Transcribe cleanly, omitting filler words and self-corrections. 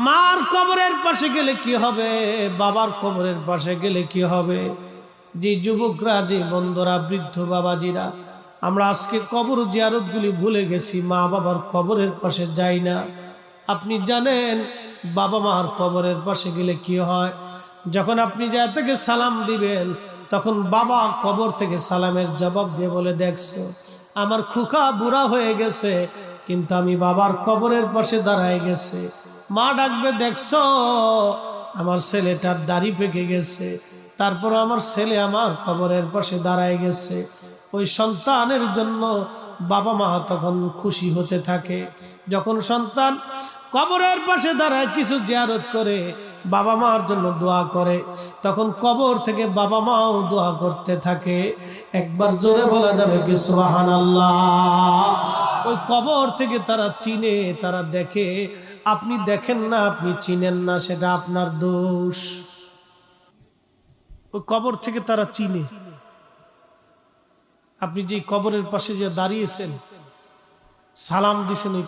মার কবরের পাশে গেলে কি হবে, বাবার কবরের পাশে গেলে কি হবে। যে যুবকরা, যে বন্ধুরা, বৃদ্ধ বাবাজিরা, আমরা আজকে কবর জিয়ারতগুলি ভুলে গেছি, মা বাবার কবরের পাশে যাই না। আপনি জানেন বাবা মার কবরের পাশে গেলে কি হয়? যখন আপনি যা থেকে সালাম দিবেন, তখন বাবা কবর থেকে সালামের জবাব দিয়ে বলে, দেখছো আমার খুকা বুড়া হয়ে গেছে, কিন্তু আমি বাবার কবরের পাশে দাঁড়ায় গেছে। মা ডাকবে, দেখছো আমার ছেলেটার দাড়ি পেকে গেছে, তারপর আমার ছেলে আমার কবরের পাশে দাঁড়ায় গেছে। ওই সন্তানের জন্য বাবা মা তখন খুশি হতে থাকে। যখন সন্তান কবরের পাশে দাঁড়ায় কিছু জিয়ারত করে, বাবা মার জন্য দোয়া করে, তখন কবর থেকে বাবা মাও দোয়া করতে থাকে। একবার জোরে বলা যাবে কি সুবহানাল্লাহ। ওই কবর থেকে তারা চিনে, তারা দেখে। আপনি দেখেন না, আপনি চিনেন না, সেটা আপনার দোষ। ওই কবর থেকে তারা চিনে। আপনি যে কবরের পাশে যে দাঁড়িয়েছেন, সালাম দিছেন, ওই